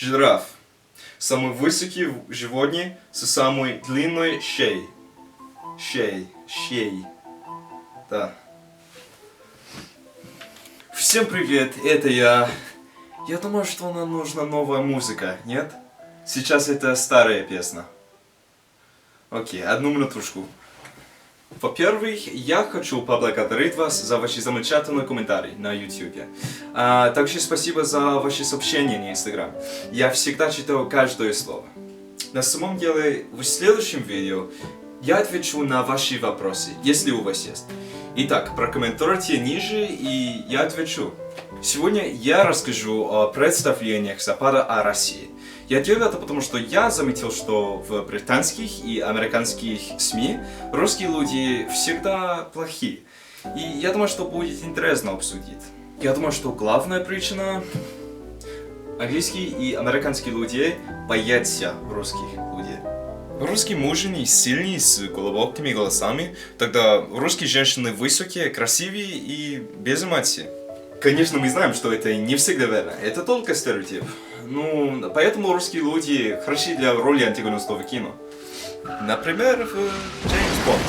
Жираф. Самый высокий животное с самой длинной шеей. Шеей. Да. Всем привет, это я. Я думаю, что нам нужна новая музыка, нет? Сейчас это старая песня. Окей, одну минутушку. Во-первых, я хочу поблагодарить вас за ваши замечательные комментарии на YouTube. Также спасибо за ваши сообщения на Instagram. Я всегда читаю каждое слово. На самом деле, в следующем видео я отвечу на ваши вопросы, если у вас есть. Итак, прокомментируйте ниже, и я отвечу. Сегодня я расскажу о представлениях Запада о России. Я делаю это потому, что я заметил, что в британских и американских СМИ русские люди всегда плохие. И я думаю, что будет интересно обсудить. Я думаю, что главная причина — английские и американские люди боятся русских людей. Русские мужчины сильные, с глубокими голосами, тогда русские женщины высокие, красивые и без эмоций. Конечно, мы знаем, что это не всегда верно, это только стереотип. Ну, поэтому русские люди хороши для роли антагониста в кино. Например, в Джеймс Бонд.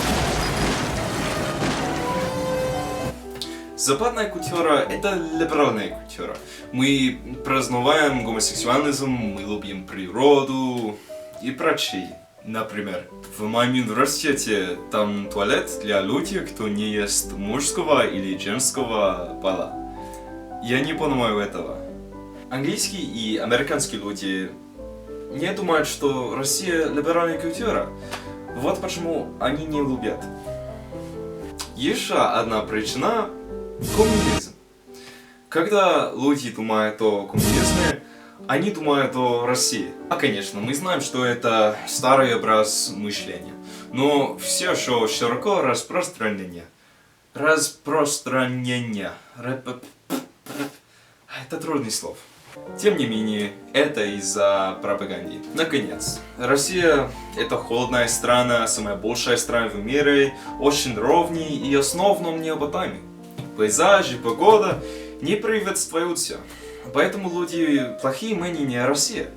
Западная культура — это либеральная культура. Мы празднуем гомосексуализм, мы любим природу и прочее. Например, в моем университете там туалет для людей, кто не есть мужского или женского пола. Я не понимаю этого. Английские и американские люди не думают, что Россия либеральная культура. Вот почему они не любят. Еще одна причина — коммунизм. Когда люди думают о коммунизме, они думают о России. Конечно, мы знаем, что это старый образ мышления, но все еще широко распространение. Это трудный слов. Тем не менее, это из-за пропаганды. Наконец, Россия — это холодная страна, самая большая страна в мире, очень ровная и в основном необитаемая. Пейзажи, погода не приветствуются. Поэтому люди плохие мнения о России.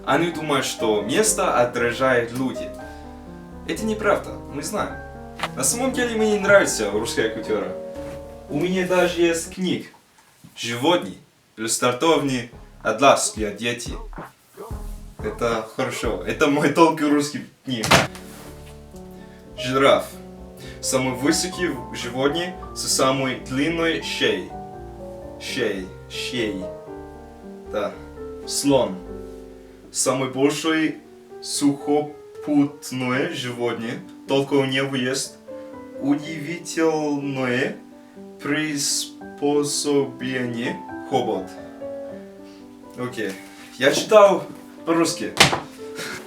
Они думают, что место отражает люди. Это неправда, мы знаем. На самом деле мне не нравится русская культура. У меня даже есть книг. Животные, иллюстратовни, атлас для детей. Это хорошо. Это мой толк русский книг. Жираф. Самый высокий животное с самой длинной шеей. Шеей. Да. Слон. Самый большой сухопутное животное, только у него есть удивительное приспособление — хобот. Окей. Я читал по-русски.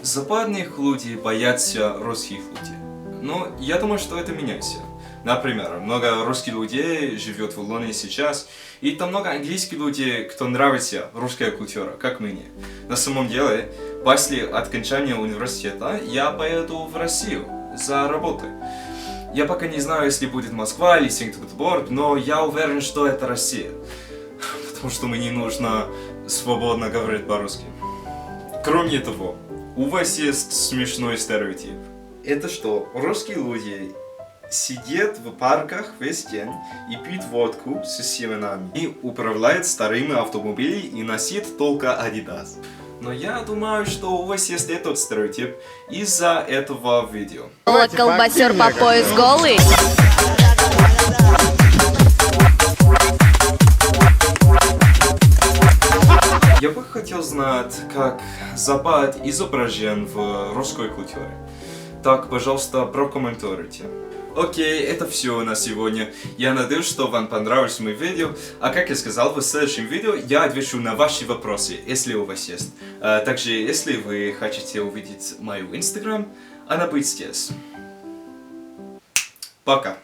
Западных людей боятся русских людей. Но я думаю, что это меняется. Например, много русских людей живет в Лондоне сейчас, и там много английских людей, кто нравится русская культура, как мне. На самом деле, после окончания университета я поеду в Россию за работой. Я пока не знаю, если будет Москва или Санкт-Петербург, но я уверен, что это Россия. Потому что мне нужно свободно говорить по-русски. Кроме того, у вас есть смешной стереотип. Это что, русские люди сидят в парках весь день и пьют водку с семенами и управляют старыми автомобилями и носят только Adidas. Но я думаю, что у вас есть этот стереотип из-за этого видео. Колбасер по пояс голый. Я бы хотел знать, как Запад изображен в русской культуре. Так, пожалуйста, прокомментируйте. Окей, это все на сегодня. Я надеюсь, что вам понравилось мое видео. А как я сказал, в следующем видео я отвечу на ваши вопросы, если у вас есть. Также, если вы хотите увидеть мою Instagram, она будет здесь. Пока.